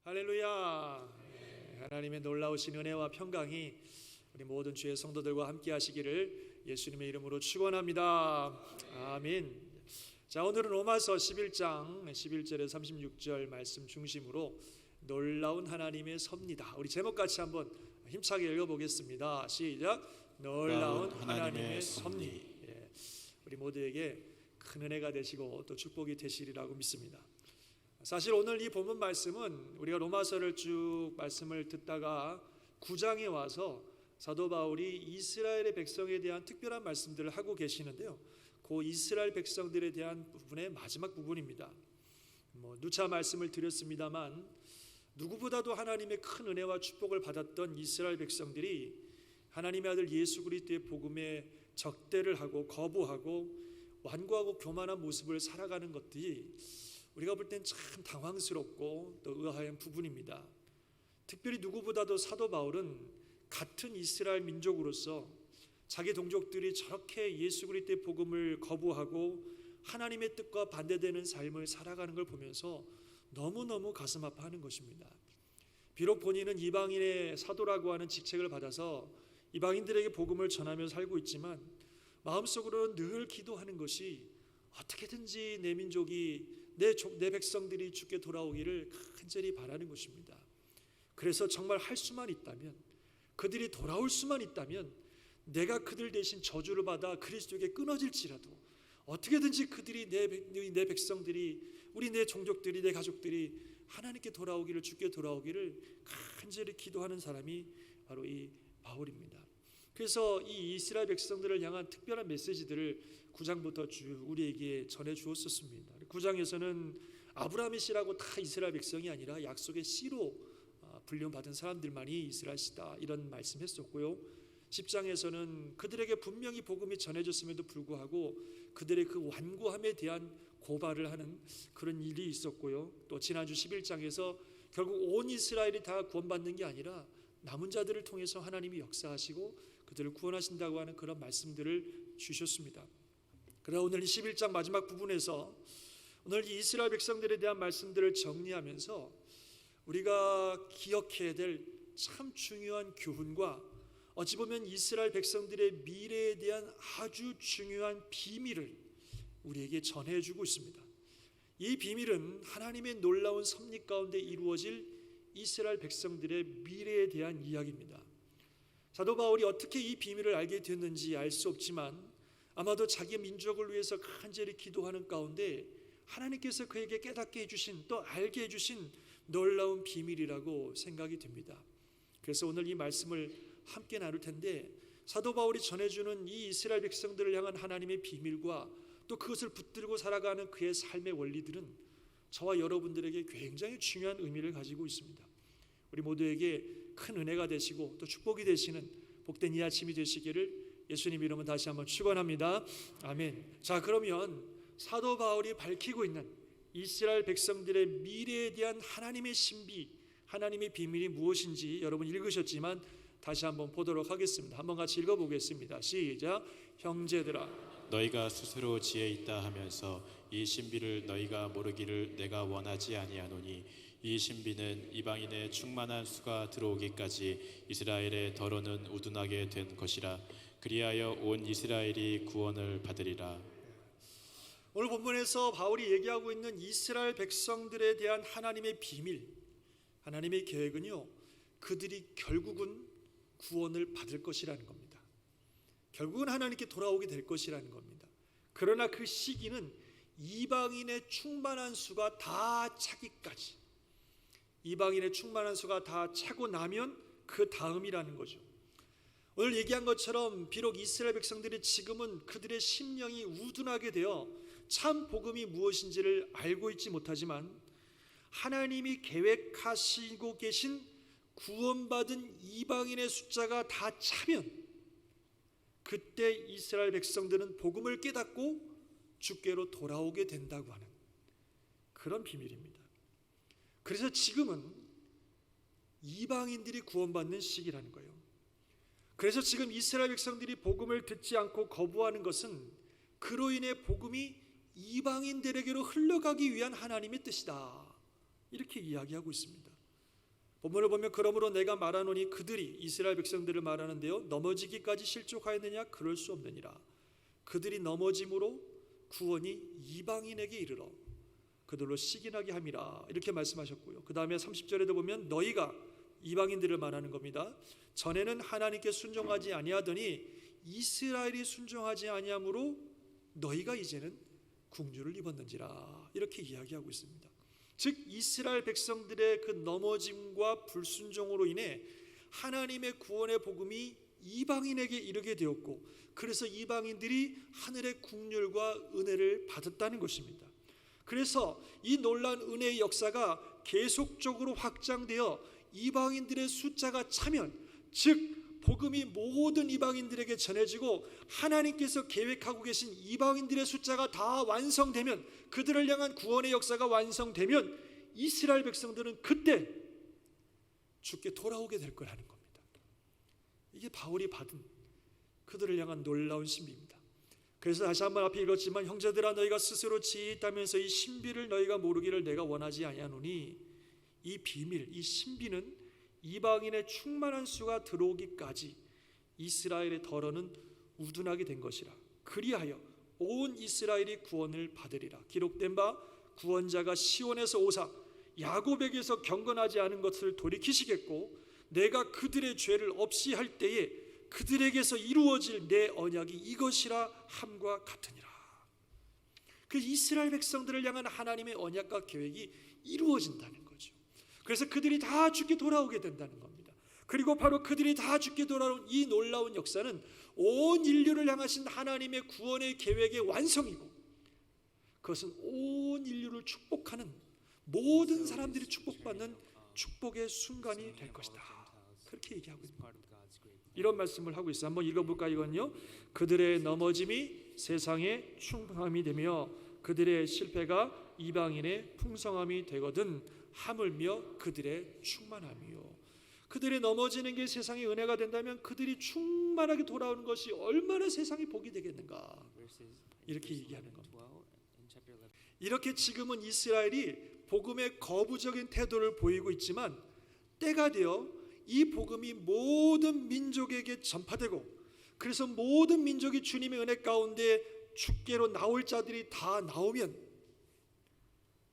할렐루야. 하나님의 놀라우신 은혜와 평강이 우리 모든 주의 성도들과 함께 하시기를 예수님의 이름으로 축원합니다. 아멘. 자, 오늘은 로마서 11장 11절에서 36절 말씀 중심으로 놀라운 하나님의 섭니다. 우리 제목 같이 한번 힘차게 읽어보겠습니다. 시작. 놀라운 하나님의 섭리. 우리 모두에게 큰 은혜가 되시고 또 축복이 되시리라고 믿습니다. 사실 오늘 이 본문 말씀은 우리가 로마서를 쭉 말씀을 듣다가 9장에 와서 사도 바울이 이스라엘의 백성에 대한 특별한 말씀들을 하고 계시는데요, 그 이스라엘 백성들에 대한 부분의 마지막 부분입니다. 누차 말씀을 드렸습니다만 누구보다도 하나님의 큰 은혜와 축복을 받았던 이스라엘 백성들이 하나님의 아들 예수 그리스도의 복음에 적대를 하고 거부하고 완고하고 교만한 모습을 살아가는 것들이 우리가 볼 땐 참 당황스럽고 또 의아한 부분입니다. 특별히 누구보다도 사도 바울은 같은 이스라엘 민족으로서 자기 동족들이 저렇게 예수 그리스도의 복음을 거부하고 하나님의 뜻과 반대되는 삶을 살아가는 걸 보면서 너무너무 가슴 아파하는 것입니다. 비록 본인은 이방인의 사도라고 하는 직책을 받아서 이방인들에게 복음을 전하며 살고 있지만 마음속으로는 늘 기도하는 것이 어떻게든지 내 민족이 내 백성들이 주께 돌아오기를 간절히 바라는 것입니다. 그래서 정말 할 수만 있다면, 그들이 돌아올 수만 있다면 내가 그들 대신 저주를 받아 그리스도에게 끊어질지라도 어떻게든지 그들이 내 백성들이, 우리 내 종족들이, 내 가족들이 하나님께 돌아오기를, 주께 돌아오기를 간절히 기도하는 사람이 바로 이 바울입니다. 그래서 이 이스라엘 백성들을 향한 특별한 메시지들을 9장부터 쭉 우리에게 전해 주었었습니다. 9장에서는 아브라함의 씨라고 다 이스라엘 백성이 아니라 약속의 씨로 불림받은 사람들만이 이스라엘 씨다, 이런 말씀했었고요. 10장에서는 그들에게 분명히 복음이 전해졌음에도 불구하고 그들의 그 완고함에 대한 고발을 하는 그런 일이 있었고요. 또 지난주 11장에서 결국 온 이스라엘이 다 구원받는 게 아니라 남은 자들을 통해서 하나님이 역사하시고 그들을 구원하신다고 하는 그런 말씀들을 주셨습니다. 그러나 오늘 이 11장 마지막 부분에서 오늘 이 이스라엘 백성들에 대한 말씀들을 정리하면서 우리가 기억해야 될 참 중요한 교훈과 어찌 보면 이스라엘 백성들의 미래에 대한 아주 중요한 비밀을 우리에게 전해주고 있습니다. 이 비밀은 하나님의 놀라운 섭리 가운데 이루어질 이스라엘 백성들의 미래에 대한 이야기입니다. 사도 바울이 어떻게 이 비밀을 알게 됐는지 알 수 없지만 아마도 자기 민족을 위해서 간절히 기도하는 가운데 하나님께서 그에게 깨닫게 해주신, 또 알게 해주신 놀라운 비밀이라고 생각이 됩니다. 그래서 오늘 이 말씀을 함께 나눌 텐데, 사도 바울이 전해주는 이 이스라엘 백성들을 향한 하나님의 비밀과 또 그것을 붙들고 살아가는 그의 삶의 원리들은 저와 여러분들에게 굉장히 중요한 의미를 가지고 있습니다. 우리 모두에게 큰 은혜가 되시고 또 축복이 되시는 복된 이 아침이 되시기를 예수님 이름은 다시 한번 축원합니다. 아멘. 자, 그러면 사도 바울이 밝히고 있는 이스라엘 백성들의 미래에 대한 하나님의 신비, 하나님의 비밀이 무엇인지 여러분 읽으셨지만 다시 한번 보도록 하겠습니다. 한번 같이 읽어보겠습니다. 시작. 형제들아, 너희가 스스로 지혜 있다 하면서 이 신비를 너희가 모르기를 내가 원하지 아니하노니 이 신비는 이방인의 충만한 수가 들어오기까지 이스라엘의 더러는 우둔하게 된 것이라. 그리하여 온 이스라엘이 구원을 받으리라. 오늘 본문에서 바울이 얘기하고 있는 이스라엘 백성들에 대한 하나님의 비밀, 하나님의 계획은요, 그들이 결국은 구원을 받을 것이라는 겁니다. 결국은 하나님께 돌아오게 될 것이라는 겁니다. 그러나 그 시기는 이방인의 충만한 수가 다 차기까지, 이방인의 충만한 수가 다 차고 나면 그 다음이라는 거죠. 오늘 얘기한 것처럼 비록 이스라엘 백성들이 지금은 그들의 심령이 우둔하게 되어 참 복음이 무엇인지를 알고 있지 못하지만 하나님이 계획하시고 계신 구원받은 이방인의 숫자가 다 차면 그때 이스라엘 백성들은 복음을 깨닫고 주께로 돌아오게 된다고 하는 그런 비밀입니다. 그래서 지금은 이방인들이 구원받는 시기라는 거예요. 그래서 지금 이스라엘 백성들이 복음을 듣지 않고 거부하는 것은 그로 인해 복음이 이방인들에게로 흘러가기 위한 하나님의 뜻이다, 이렇게 이야기하고 있습니다. 본문을 보면 그러므로 내가 말하노니 그들이 이스라엘 백성들을 말하는데요, 넘어지기까지 실족하였느냐? 그럴 수 없느니라. 그들이 넘어짐으로 구원이 이방인에게 이르러 그들로 시기나게 함이라. 이렇게 말씀하셨고요. 그 다음에 30절에도 보면 너희가, 이방인들을 말하는 겁니다. 전에는 하나님께 순종하지 아니하더니 이스라엘이 순종하지 아니하므로 너희가 이제는 궁유를 입었는지라. 이렇게 이야기하고 있습니다. 즉 이스라엘 백성들의 그 넘어짐과 불순종으로 인해 하나님의 구원의 복음이 이방인에게 이르게 되었고, 그래서 이방인들이 하늘의 긍휼과 은혜를 받았다는 것입니다. 그래서 이 놀라운 은혜의 역사가 계속적으로 확장되어 이방인들의 숫자가 차면, 즉 복음이 모든 이방인들에게 전해지고 하나님께서 계획하고 계신 이방인들의 숫자가 다 완성되면, 그들을 향한 구원의 역사가 완성되면 이스라엘 백성들은 그때 주께 돌아오게 될 거라는 겁니다. 이게 바울이 받은 그들을 향한 놀라운 신비입니다. 그래서 다시 한번 앞에 읽었지만 형제들아 너희가 스스로 지혜있다면서 이 신비를 너희가 모르기를 내가 원하지 아니하노니, 이 비밀, 이 신비는 이방인의 충만한 수가 들어오기까지 이스라엘의 덜어는 우둔하게 된 것이라. 그리하여 온 이스라엘이 구원을 받으리라. 기록된 바 구원자가 시온에서 오사 야곱에게서 경건하지 않은 것을 돌이키시겠고, 내가 그들의 죄를 없이 할 때에 그들에게서 이루어질 내 언약이 이것이라 함과 같으니라. 그 이스라엘 백성들을 향한 하나님의 언약과 계획이 이루어진다는 거죠. 그래서 그들이 다 주께 돌아오게 된다는 겁니다. 그리고 바로 그들이 다 주께 돌아온 이 놀라운 역사는 온 인류를 향하신 하나님의 구원의 계획의 완성이고, 그것은 온 인류를 축복하는, 모든 사람들이 축복받는 축복의 순간이 될 것이다. 그렇게 얘기하고 있습니다. 이런 말씀을 하고 있어요. 한번 읽어볼까요? 이건요, 그들의 넘어짐이 세상의 충성함이 되며 그들의 실패가 이방인의 풍성함이 되거든 하물며 그들의 충만함이요. 그들의 넘어지는 게 세상의 은혜가 된다면 그들이 충만하게 돌아오는 것이 얼마나 세상이 복이 되겠는가, 이렇게 얘기하는 겁니다. 이렇게 지금은 이스라엘이 복음의 거부적인 태도를 보이고 있지만, 때가 되어 이 복음이 모든 민족에게 전파되고, 그래서 모든 민족이 주님의 은혜 가운데 주께로 나올 자들이 다 나오면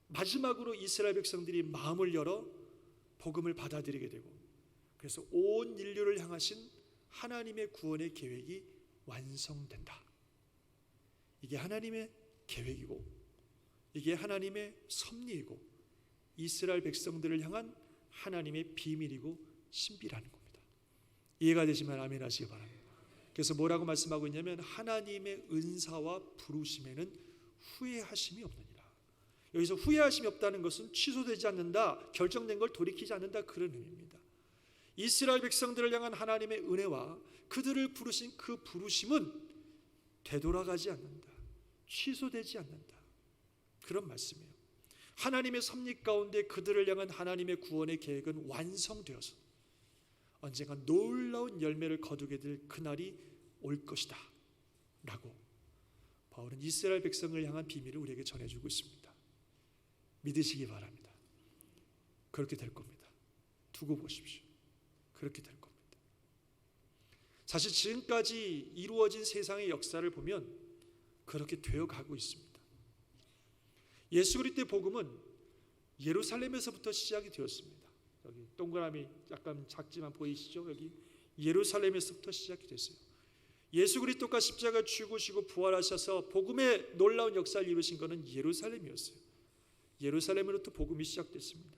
마지막으로 이스라엘 백성들이 마음을 열어 복음을 받아들이게 되고, 그래서 온 인류를 향하신 하나님의 구원의 계획이 완성된다. 이게 하나님의 계획이고, 이게 하나님의 섭리이고, 이스라엘 백성들을 향한 하나님의 비밀이고 신비라는 겁니다. 이해가 되시면 아멘 하시기 바랍니다. 그래서 뭐라고 말씀하고 있냐면, 하나님의 은사와 부르심에는 후회하심이 없느니라. 여기서 후회하심이 없다는 것은 취소되지 않는다, 결정된 걸 돌이키지 않는다, 그런 의미입니다. 이스라엘 백성들을 향한 하나님의 은혜와 그들을 부르신 그 부르심은 되돌아가지 않는다, 취소되지 않는다, 그런 말씀이에요. 하나님의 섭리 가운데 그들을 향한 하나님의 구원의 계획은 완성되어서 언젠가 놀라운 열매를 거두게 될 그날이 올 것이다 라고 바울은 이스라엘 백성을 향한 비밀을 우리에게 전해주고 있습니다. 믿으시기 바랍니다. 그렇게 될 겁니다. 두고 보십시오. 그렇게 될 겁니다. 사실 지금까지 이루어진 세상의 역사를 보면 그렇게 되어가고 있습니다. 예수 그리스도의 복음은 예루살렘에서부터 시작이 되었습니다. 여기 동그라미 약간 작지만 보이시죠? 여기 예루살렘에서부터 시작이 됐어요. 예수 그리스도가 십자가 죽으시고 부활하셔서 복음의 놀라운 역사를 이루신 것은 예루살렘이었어요. 예루살렘으로부터 복음이 시작됐습니다.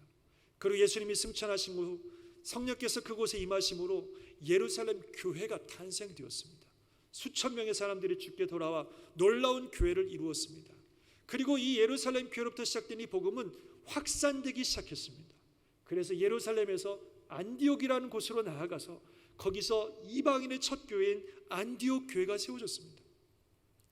그리고 예수님이 승천하신 후 성령께서 그곳에 임하심으로 예루살렘 교회가 탄생되었습니다. 수천 명의 사람들이 주께 돌아와 놀라운 교회를 이루었습니다. 그리고 이 예루살렘 교회로부터 시작된 이 복음은 확산되기 시작했습니다. 그래서 예루살렘에서 안디옥이라는 곳으로 나아가서 거기서 이방인의 첫 교회인 안디옥 교회가 세워졌습니다.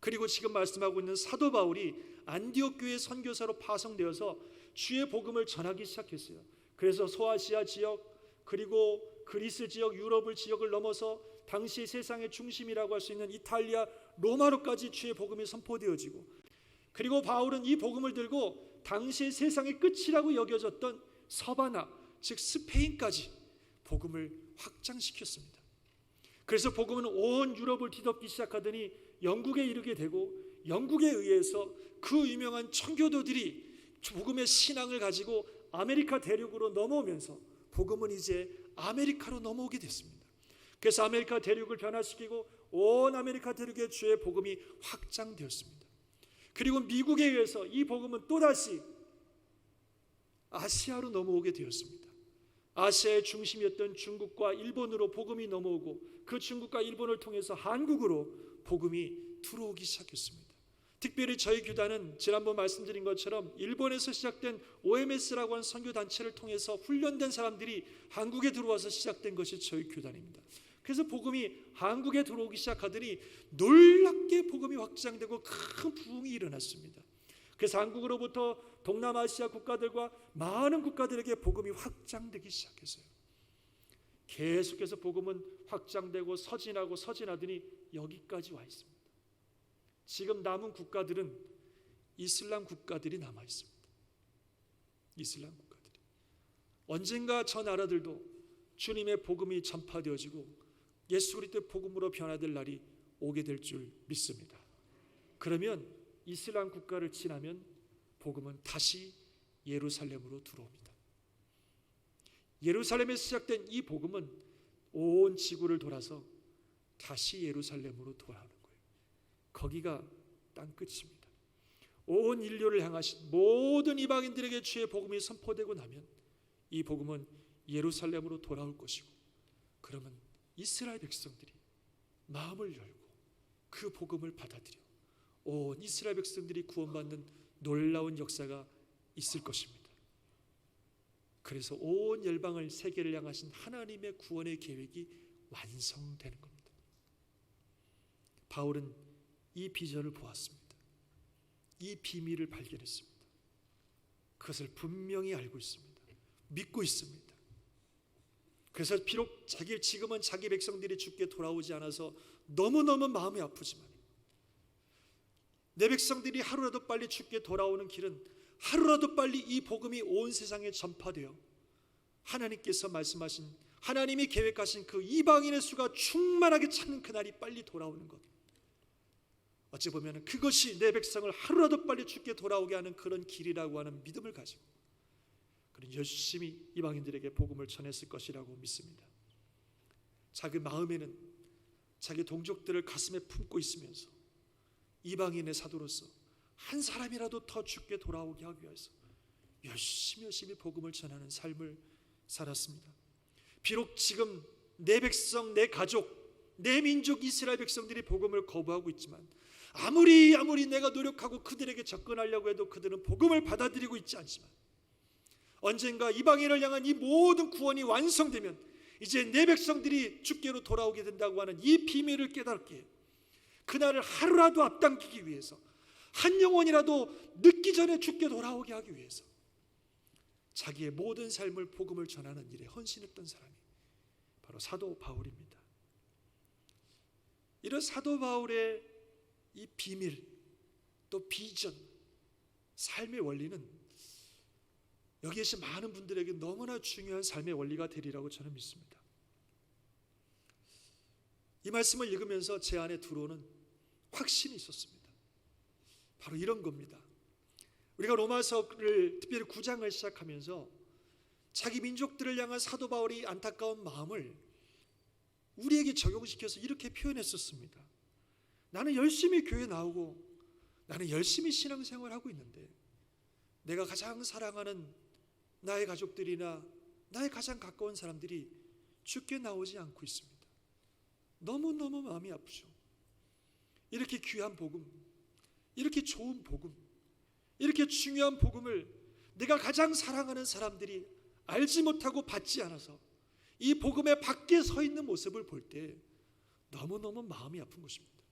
그리고 지금 말씀하고 있는 사도 바울이 안디옥 교회 선교사로 파송되어서 주의 복음을 전하기 시작했어요. 그래서 소아시아 지역, 그리고 그리스 지역, 유럽을 지역을 넘어서 당시 세상의 중심이라고 할 수 있는 이탈리아, 로마로까지 주의 복음이 선포되어지고, 그리고 바울은 이 복음을 들고 당시의 세상의 끝이라고 여겨졌던 서바나, 즉 스페인까지 복음을 확장시켰습니다. 그래서 복음은 온 유럽을 뒤덮기 시작하더니 영국에 이르게 되고, 영국에 의해서 그 유명한 청교도들이 복음의 신앙을 가지고 아메리카 대륙으로 넘어오면서 복음은 이제 아메리카로 넘어오게 됐습니다. 그래서 아메리카 대륙을 변화시키고 온 아메리카 대륙의 주의 복음이 확장되었습니다. 그리고 미국에 의해서 이 복음은 또다시 아시아로 넘어오게 되었습니다. 아시아의 중심이었던 중국과 일본으로 복음이 넘어오고, 그 중국과 일본을 통해서 한국으로 복음이 들어오기 시작했습니다. 특별히 저희 교단은 지난번 말씀드린 것처럼 일본에서 시작된 OMS라고 하는 선교단체를 통해서 훈련된 사람들이 한국에 들어와서 시작된 것이 저희 교단입니다. 그래서 복음이 한국에 들어오기 시작하더니 놀랍게 복음이 확장되고 큰 부흥이 일어났습니다. 그래서 한국으로부터 동남아시아 국가들과 많은 국가들에게 복음이 확장되기 시작했어요. 계속해서 복음은 확장되고 서진하더니 여기까지 와 있습니다. 지금 남은 국가들은 이슬람 국가들이 남아 있습니다. 이슬람 국가들이. 언젠가 저 나라들도 주님의 복음이 전파되어지고 예수 그리스도의 복음으로 변화될 날이 오게 될 줄 믿습니다. 그러면 이슬람 국가를 지나면 복음은 다시 예루살렘으로 들어옵니다. 예루살렘에서 시작된 이 복음은 온 지구를 돌아서 다시 예루살렘으로 돌아오는 거예요. 거기가 땅 끝입니다. 온 인류를 향하신 모든 이방인들에게 주의 복음이 선포되고 나면 이 복음은 예루살렘으로 돌아올 것이고, 그러면 이스라엘 백성들이 마음을 열고 그 복음을 받아들여 온 이스라엘 백성들이 구원받는 놀라운 역사가 있을 것입니다. 그래서 온 열방을, 세계를 향하신 하나님의 구원의 계획이 완성되는 겁니다. 바울은 이 비전을 보았습니다. 이 비밀을 발견했습니다. 그것을 분명히 알고 있습니다. 믿고 있습니다. 그래서 비록 지금은 자기 백성들이 주께 돌아오지 않아서 너무너무 마음이 아프지만, 내 백성들이 하루라도 빨리 주께 돌아오는 길은 하루라도 빨리 이 복음이 온 세상에 전파되어 하나님께서 말씀하신, 하나님이 계획하신 그 이방인의 수가 충만하게 차는 그날이 빨리 돌아오는 것, 어찌 보면 그것이 내 백성을 하루라도 빨리 주께 돌아오게 하는 그런 길이라고 하는 믿음을 가지고 그는 열심히 이방인들에게 복음을 전했을 것이라고 믿습니다. 자기 마음에는 자기 동족들을 가슴에 품고 있으면서 이방인의 사도로서 한 사람이라도 더 주께 돌아오게 하기 위해서 열심히 복음을 전하는 삶을 살았습니다. 비록 지금 내 백성, 내 가족, 내 민족 이스라엘 백성들이 복음을 거부하고 있지만, 아무리 내가 노력하고 그들에게 접근하려고 해도 그들은 복음을 받아들이고 있지 않지만, 언젠가 이방인을 향한 이 모든 구원이 완성되면 이제 내 백성들이 주께로 돌아오게 된다고 하는 이 비밀을 깨닫게, 그날을 하루라도 앞당기기 위해서, 한 영혼이라도 늦기 전에 주께 돌아오게 하기 위해서 자기의 모든 삶을 복음을 전하는 일에 헌신했던 사람이 바로 사도 바울입니다. 이런 사도 바울의 이 비밀, 또 비전, 삶의 원리는 여기 계신 많은 분들에게 너무나 중요한 삶의 원리가 되리라고 저는 믿습니다. 이 말씀을 읽으면서 제 안에 들어오는 확신이 있었습니다. 바로 이런 겁니다. 우리가 로마서를 특별히 9장을 시작하면서 자기 민족들을 향한 사도 바울이 안타까운 마음을 우리에게 적용시켜서 이렇게 표현했었습니다. 나는 열심히 교회 나오고 나는 열심히 신앙생활을 하고 있는데 내가 가장 사랑하는 나의 가족들이나 나의 가장 가까운 사람들이 주께 나오지 않고 있습니다. 너무너무 마음이 아프죠. 이렇게 귀한 복음, 이렇게 좋은 복음, 이렇게 중요한 복음을 내가 가장 사랑하는 사람들이 알지 못하고 받지 않아서 이 복음의 밖에 서 있는 모습을 볼 때 너무너무 마음이 아픈 것입니다.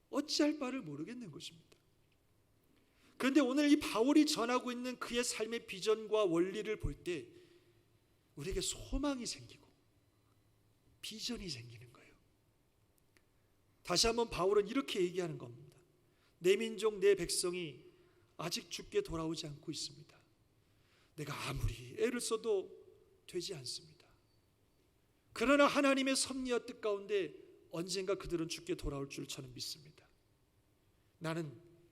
어찌할 바를 모르겠는 것입니다. 그런데 오늘 이 바울이 전하고 있는 그의 삶의 비전과 원리를 볼 때 우리에게 소망이 생기고 비전이 생기는 거예요. 다시 한번 바울은 이렇게 얘기하는 겁니다. 내 민족, 내 백성이 아직 주께 돌아오지 않고 있습니다. 내가 아무리 애를 써도 되지 않습니다. 그러나 하나님의 섭리와 뜻 가운데 언젠가 그들은 주께 돌아올 줄 저는 믿습니다. 나는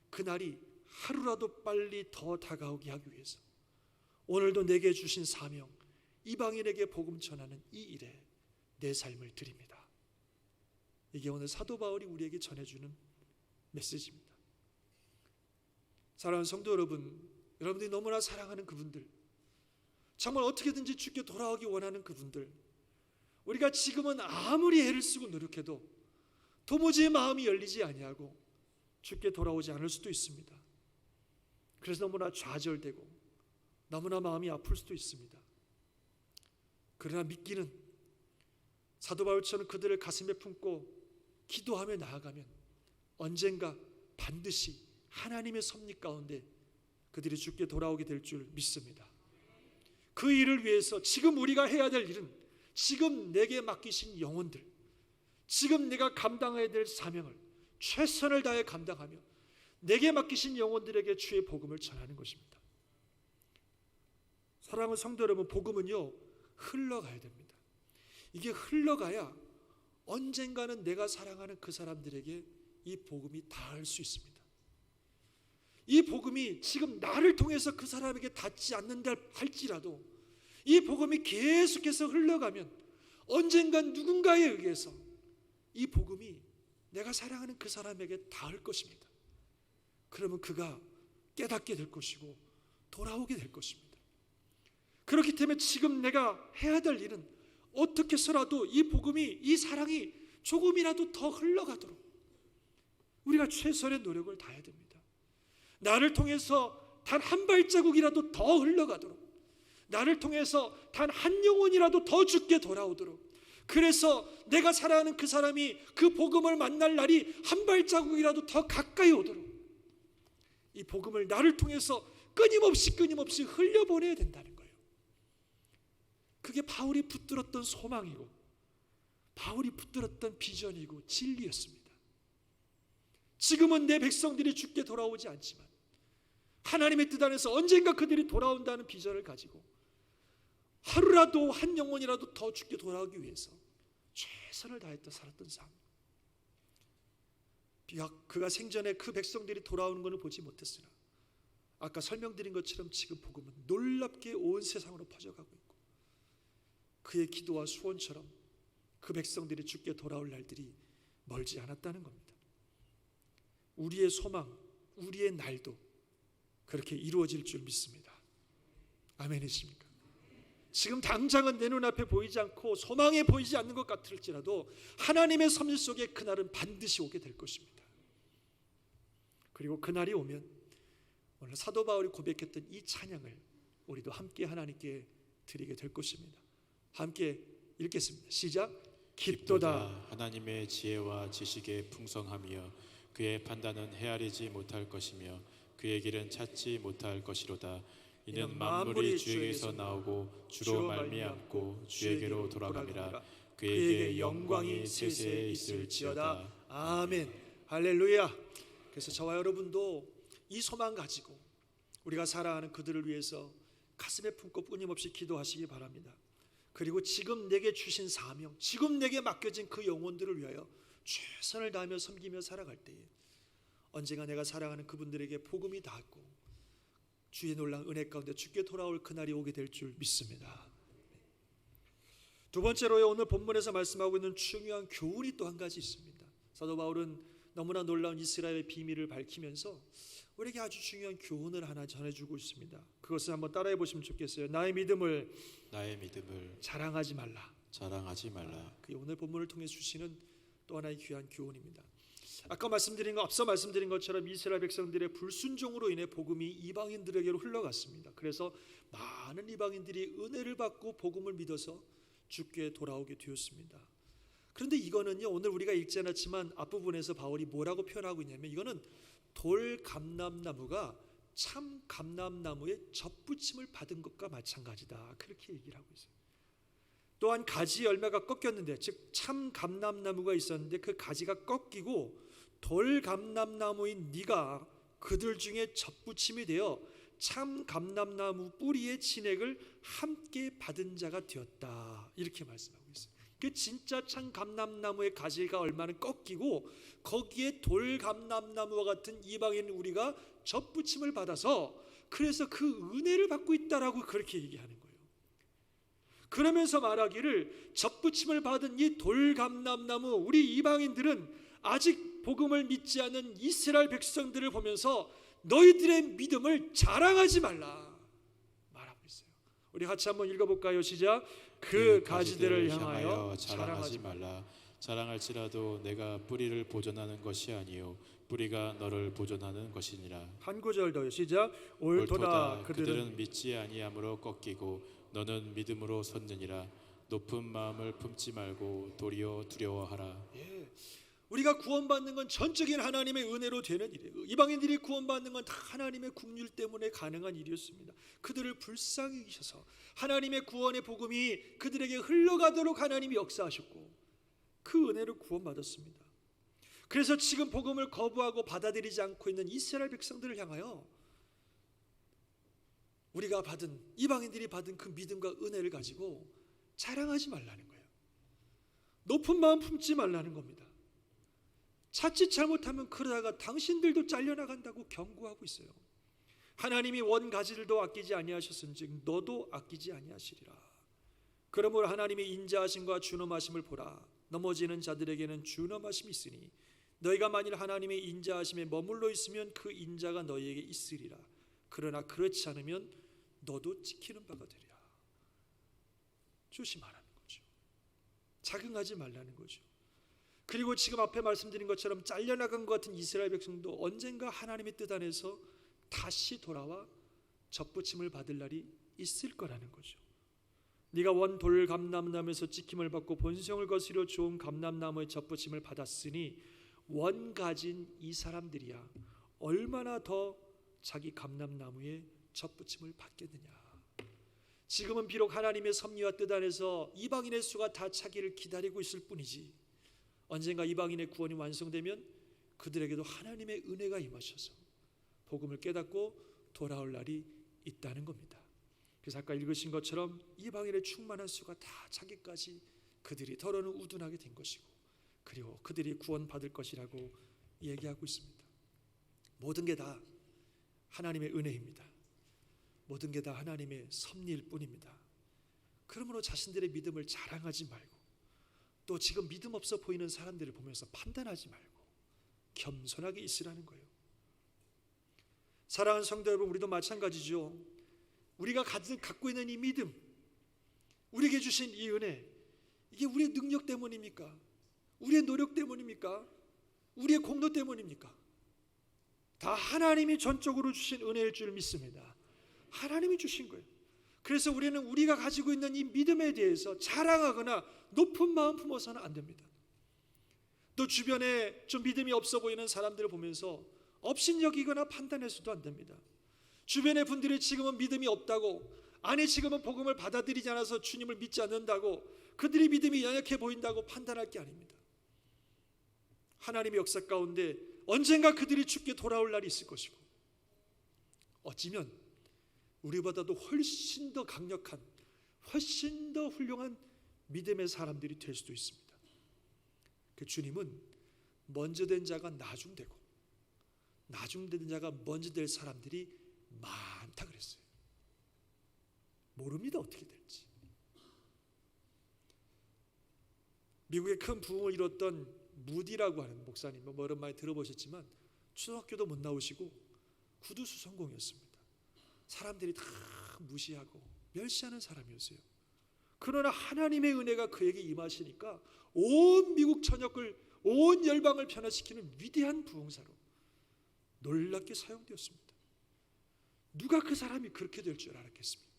그날이 하루라도 빨리 더 다가오게 하기 위해서 오늘도 내게 주신 사명, 이방인에게 복음 전하는 이 일에 내 삶을 드립니다. 이게 오늘 사도 바울이 우리에게 전해주는 메시지입니다. 사랑하는 성도 여러분, 여러분들이 너무나 사랑하는 그분들, 정말 어떻게든지 주께 돌아오기 원하는 그분들, 우리가 지금은 아무리 애를 쓰고 노력해도 도무지 마음이 열리지 아니하고 주께 돌아오지 않을 수도 있습니다. 그래서 너무나 좌절되고 너무나 마음이 아플 수도 있습니다. 그러나 믿기는 사도 바울처럼 그들을 가슴에 품고 기도하며 나아가면 언젠가 반드시 하나님의 섭리 가운데 그들이 주께 돌아오게 될 줄 믿습니다. 그 일을 위해서 지금 우리가 해야 될 일은 지금 내게 맡기신 영혼들, 지금 내가 감당해야 될 사명을 최선을 다해 감당하며 내게 맡기신 영혼들에게 주의 복음을 전하는 것입니다. 사랑하는 성도 여러분, 복음은요 흘러가야 됩니다. 이게 흘러가야 언젠가는 내가 사랑하는 그 사람들에게 이 복음이 닿을 수 있습니다. 이 복음이 지금 나를 통해서 그 사람에게 닿지 않는다 할지라도 이 복음이 계속해서 흘러가면 언젠간 누군가에 의해서 이 복음이 내가 사랑하는 그 사람에게 닿을 것입니다. 그러면 그가 깨닫게 될 것이고 돌아오게 될 것입니다. 그렇기 때문에 지금 내가 해야 될 일은 어떻게 해서라도 이 복음이, 이 사랑이 조금이라도 더 흘러가도록 우리가 최선의 노력을 다해야 됩니다. 나를 통해서 단 한 발자국이라도 더 흘러가도록, 나를 통해서 단 한 영혼이라도 더 주께 돌아오도록, 그래서 내가 사랑하는 그 사람이 그 복음을 만날 날이 한 발자국이라도 더 가까이 오도록 이 복음을 나를 통해서 끊임없이 흘려보내야 된다는 거예요. 그게 바울이 붙들었던 소망이고 바울이 붙들었던 비전이고 진리였습니다. 지금은 내 백성들이 주께 돌아오지 않지만 하나님의 뜻 안에서 언젠가 그들이 돌아온다는 비전을 가지고 하루라도 한 영혼이라도 더 주께 돌아오기 위해서 최선을 다했다 살았던 삶. 그가 생전에 그 백성들이 돌아오는 것을 보지 못했으나 아까 설명드린 것처럼 지금 복음은 놀랍게 온 세상으로 퍼져가고 있고 그의 기도와 소원처럼 그 백성들이 주께 돌아올 날들이 멀지 않았다는 겁니다. 우리의 소망, 우리의 날도 그렇게 이루어질 줄 믿습니다. 아멘이십니까? 지금 당장은 내 눈앞에 보이지 않고 소망에 보이지 않는 것 같을지라도 하나님의 섭리 속에 그날은 반드시 오게 될 것입니다. 그리고 그날이 오면 오늘 사도 바울이 고백했던 이 찬양을 우리도 함께 하나님께 드리게 될 것입니다. 함께 읽겠습니다. 시작. 깊도다 하나님의 지혜와 지식의 풍성함이여 그의 판단은 헤아리지 못할 것이며 그의 길은 찾지 못할 것이로다. 이는 만물이 주에게서 나오고 주로 말미암고 주에게로 돌아감이라. 그에게 영광이 세세에 있을지어다. 아멘. 할렐루야. 그래서 저와 여러분도 이 소망 가지고 우리가 사랑하는 그들을 위해서 가슴에 품고 끊임없이 기도하시기 바랍니다. 그리고 지금 내게 주신 사명, 지금 내게 맡겨진 그 영혼들을 위하여 최선을 다하며 섬기며 살아갈 때에 언젠가 내가 사랑하는 그분들에게 복음이 닿고 주의 놀라운 은혜 가운데 주께 돌아올 그날이 오게 될 줄 믿습니다. 두 번째로요, 오늘 본문에서 말씀하고 있는 중요한 교훈이 또 한 가지 있습니다. 사도 바울은 너무나 놀라운 이스라엘의 비밀을 밝히면서 우리에게 아주 중요한 교훈을 하나 전해주고 있습니다. 그것을 한번 따라해 보시면 좋겠어요. 나의 믿음을 자랑하지 말라. 그게 오늘 본문을 통해 주시는 또 하나의 귀한 교훈입니다. 앞서 말씀드린 것처럼 이스라엘 백성들의 불순종으로 인해 복음이 이방인들에게로 흘러갔습니다. 그래서 많은 이방인들이 은혜를 받고 복음을 믿어서 주께 돌아오게 되었습니다. 그런데 이거는요, 오늘 우리가 읽지 않았지만 앞부분에서 바울이 뭐라고 표현하고 있냐면 이거는 돌감람나무가 참 감람나무의 접붙임을 받은 것과 마찬가지다, 그렇게 얘기를 하고 있어요. 또한 가지 열매가 꺾였는데, 즉 참 감람나무가 있었는데 그 가지가 꺾이고 돌감람나무인 네가 그들 중에 접붙임이 되어 참 감람나무 뿌리의 진액을 함께 받은 자가 되었다. 이렇게 말씀하고 있어요. 그 진짜 참 감람나무의 가지가 얼마나 꺾이고 거기에 돌 감람나무와 같은 이방인 우리가 접붙임을 받아서 그래서 그 은혜를 받고 있다라고 그렇게 얘기하는 거예요. 그러면서 말하기를 접붙임을 받은 이 돌 감람나무 우리 이방인들은 아직 복음을 믿지 않는 이스라엘 백성들을 보면서 너희들의 믿음을 자랑하지 말라 말하고 있어요. 우리 같이 한번 읽어볼까요? 시작. 그 가지들을 향하여 자랑하지 말라. 자랑할지라도 내가 뿌리를 보존하는 것이 아니요 뿌리가 너를 보존하는 것이니라. 한 구절 더요. 시작. 옳도다. 그들은 믿지 아니함으로 꺾이고 너는 믿음으로 섰느니라. 높은 마음을 품지 말고 도리어 두려워하라. 우리가 구원받는 건 전적인 하나님의 은혜로 되는 일이에요. 이방인들이 구원받는 건 다 하나님의 긍휼 때문에 가능한 일이었습니다. 그들을 불쌍히 여기셔서 하나님의 구원의 복음이 그들에게 흘러가도록 하나님이 역사하셨고 그 은혜로 구원받았습니다. 그래서 지금 복음을 거부하고 받아들이지 않고 있는 이스라엘 백성들을 향하여 우리가 받은, 이방인들이 받은 그 믿음과 은혜를 가지고 자랑하지 말라는 거예요. 높은 마음 품지 말라는 겁니다. 자칫 잘못하면 그러다가 당신들도 잘려나간다고 경고하고 있어요. 하나님이 원 가지들도 아끼지 아니하셨은즉 너도 아끼지 아니하시리라. 그러므로 하나님이 인자하심과 준엄하심을 보라. 넘어지는 자들에게는 준엄하심이 있으니 너희가 만일 하나님의 인자하심에 머물러 있으면 그 인자가 너희에게 있으리라. 그러나 그렇지 않으면 너도 지키는 바가 되리라. 조심하라는 거죠. 자긍하지 말라는 거죠. 그리고 지금 앞에 말씀드린 것처럼 잘려나간 것 같은 이스라엘 백성도 언젠가 하나님의 뜻 안에서 다시 돌아와 접붙임을 받을 날이 있을 거라는 거죠. 네가 원 돌 감람나무에서 찍힘을 받고 본성을 거스려 좋은 감람나무의 접붙임을 받았으니 원 가진 이 사람들이야 얼마나 더 자기 감람나무의 접붙임을 받겠느냐. 지금은 비록 하나님의 섭리와 뜻 안에서 이방인의 수가 다 차기를 기다리고 있을 뿐이지 언젠가 이방인의 구원이 완성되면 그들에게도 하나님의 은혜가 임하셔서 복음을 깨닫고 돌아올 날이 있다는 겁니다. 그래서 아까 읽으신 것처럼 이방인의 충만한 수가 다 차기까지 그들이 더러는 우둔하게 된 것이고 그리고 그들이 구원받을 것이라고 얘기하고 있습니다. 모든 게 다 하나님의 은혜입니다. 모든 게 다 하나님의 섭리일 뿐입니다. 그러므로 자신들의 믿음을 자랑하지 말고 또 지금 믿음 없어 보이는 사람들을 보면서 판단하지 말고 겸손하게 있으라는 거예요. 사랑하는 성도 여러분, 우리도 마찬가지죠. 우리가 갖고 있는 이 믿음, 우리에게 주신 이 은혜, 이게 우리의 능력 때문입니까? 우리의 노력 때문입니까? 우리의 공로 때문입니까? 다 하나님이 전적으로 주신 은혜일 줄 믿습니다. 하나님이 주신 거예요. 그래서 우리는 우리가 가지고 있는 이 믿음에 대해서 자랑하거나 높은 마음 품어서는 안 됩니다. 또 주변에 좀 믿음이 없어 보이는 사람들을 보면서 업신여기거나 판단해서도 안 됩니다. 주변의 분들이 지금은 믿음이 없다고, 아니 지금은 복음을 받아들이지 않아서 주님을 믿지 않는다고, 그들이 믿음이 연약해 보인다고 판단할 게 아닙니다. 하나님의 역사 가운데 언젠가 그들이 죽게 돌아올 날이 있을 것이고 어찌면 우리보다도 훨씬 더 강력한, 훨씬 더 훌륭한 믿음의 사람들이 될 수도 있습니다. 그 주님은 먼저 된 자가 나중되고 나중된 자가 먼저 될 사람들이 많다 그랬어요. 모릅니다, 어떻게 될지. 미국의 큰 부흥을 이뤘던 무디라고 하는 목사님, 오랜만에 들어보셨지만 초등학교도 못 나오시고 구두수 전공이었습니다. 사람들이 다 무시하고 멸시하는 사람이었어요. 그러나 하나님의 은혜가 그에게 임하시니까 온 미국 전역을, 온 열방을 변화시키는 위대한 부흥사로 놀랍게 사용되었습니다. 누가 그 사람이 그렇게 될 줄 알았겠습니까?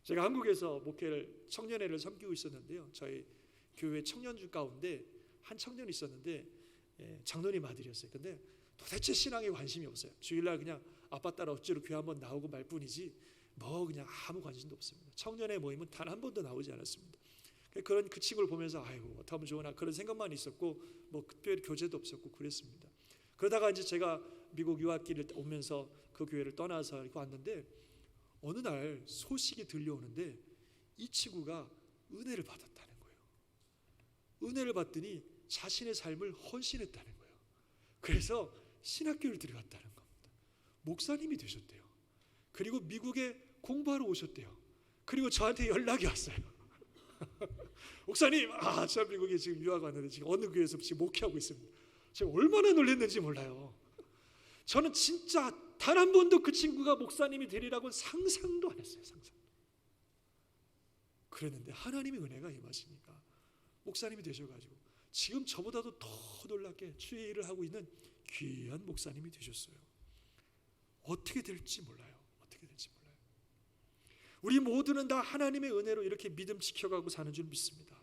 제가 한국에서 목회를, 청년회를 섬기고 있었는데요, 저희 교회 청년주 가운데 한 청년이 있었는데 장로님 아들이었어요. 근데 도대체 신앙에 관심이 없어요. 주일날 그냥 아빠 따라 어찌로 교회 한번 나오고 말 뿐이지 뭐 그냥 아무 관심도 없습니다. 청년회 모임은 단 한 번도 나오지 않았습니다. 그런 그 친구를 보면서 아이고 어떡하면 좋으나 그런 생각만 있었고 뭐 특별히 교제도 없었고 그랬습니다. 그러다가 이제 제가 미국 유학기를 오면서 그 교회를 떠나서 이렇게 왔는데 어느 날 소식이 들려오는데 이 친구가 은혜를 받았다는 거예요. 은혜를 받더니 자신의 삶을 헌신했다는 거예요. 그래서 신학교를 들어갔다는 겁니다. 목사님이 되셨대요. 그리고 미국에 공부하러 오셨대요. 그리고 저한테 연락이 왔어요. 목사님, 저 미국에 지금 유학 왔는데 지금 어느 교회에서 지금 목회하고 있습니다. 제가 얼마나 놀랐는지 몰라요. 저는 진짜 단 한 번도 그 친구가 목사님이 되리라고는 상상도 안 했어요. 상상. 그랬는데 하나님의 은혜가 임하시니까 목사님이 되셔가지고 지금 저보다도 더 놀랍게 주의 일을 하고 있는 귀한 목사님이 되셨어요. 어떻게 될지 몰라요. 어떻게 될지 몰라요. 우리 모두는 다 하나님의 은혜로 이렇게 믿음 지켜가고 사는 줄 믿습니다.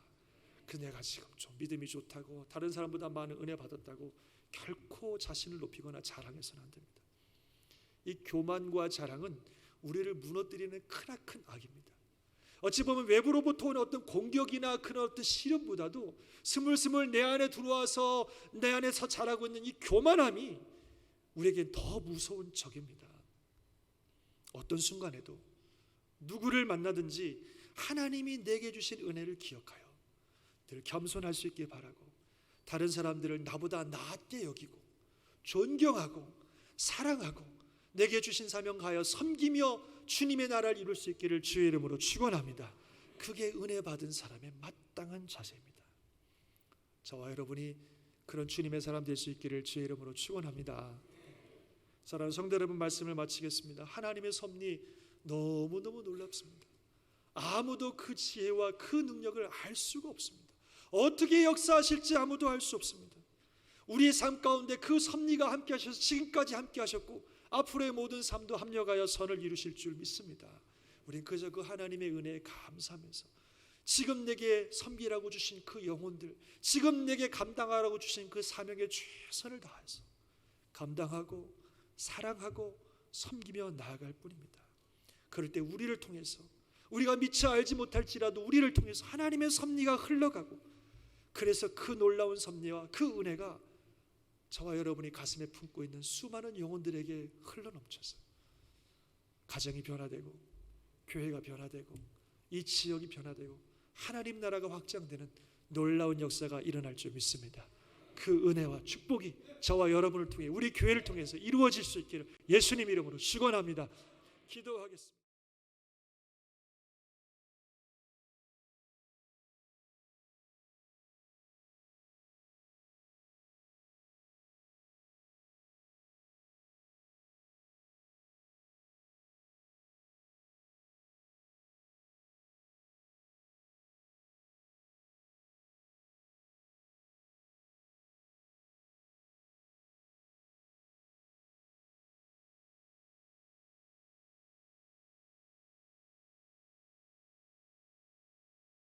그 내가 지금 좀 믿음이 좋다고 다른 사람보다 많은 은혜 받았다고 결코 자신을 높이거나 자랑해서는 안 됩니다. 이 교만과 자랑은 우리를 무너뜨리는 크나큰 악입니다. 어찌 보면 외부로부터 오는 어떤 공격이나 그런 어떤 시련보다도 스물스물 내 안에 들어와서 내 안에서 자라고 있는 이 교만함이 우리에겐 더 무서운 적입니다. 어떤 순간에도 누구를 만나든지 하나님이 내게 주신 은혜를 기억하여 늘 겸손할 수 있길 바라고 다른 사람들을 나보다 낫게 여기고 존경하고 사랑하고 내게 주신 사명 가하여 섬기며 주님의 나라를 이룰 수 있기를 주의 이름으로 축원합니다. 그게 은혜 받은 사람의 마땅한 자세입니다. 저와 여러분이 그런 주님의 사람 될 수 있기를 주의 이름으로 축원합니다. 사랑하는 성도 여러분, 말씀을 마치겠습니다. 하나님의 섭리 너무너무 놀랍습니다. 아무도 그 지혜와 그 능력을 알 수가 없습니다. 어떻게 역사하실지 아무도 알 수 없습니다. 우리의 삶 가운데 그 섭리가 함께 하셔서 지금까지 함께 하셨고 앞으로의 모든 삶도 합력하여 선을 이루실 줄 믿습니다. 우린 그저 그 하나님의 은혜에 감사하면서 지금 내게 섬기라고 주신 그 영혼들, 지금 내게 감당하라고 주신 그 사명에 최선을 다해서 감당하고 사랑하고 섬기며 나아갈 뿐입니다. 그럴 때 우리를 통해서 우리가 미처 알지 못할지라도 우리를 통해서 하나님의 섭리가 흘러가고 그래서 그 놀라운 섭리와 그 은혜가 저와 여러분이 가슴에 품고 있는 수많은 영혼들에게 흘러넘쳐서 가정이 변화되고 교회가 변화되고 이 지역이 변화되고 하나님 나라가 확장되는 놀라운 역사가 일어날 줄 믿습니다. 그 은혜와 축복이 저와 여러분을 통해 우리 교회를 통해서 이루어질 수 있기를 예수님 이름으로 축원합니다. 기도하겠습니다.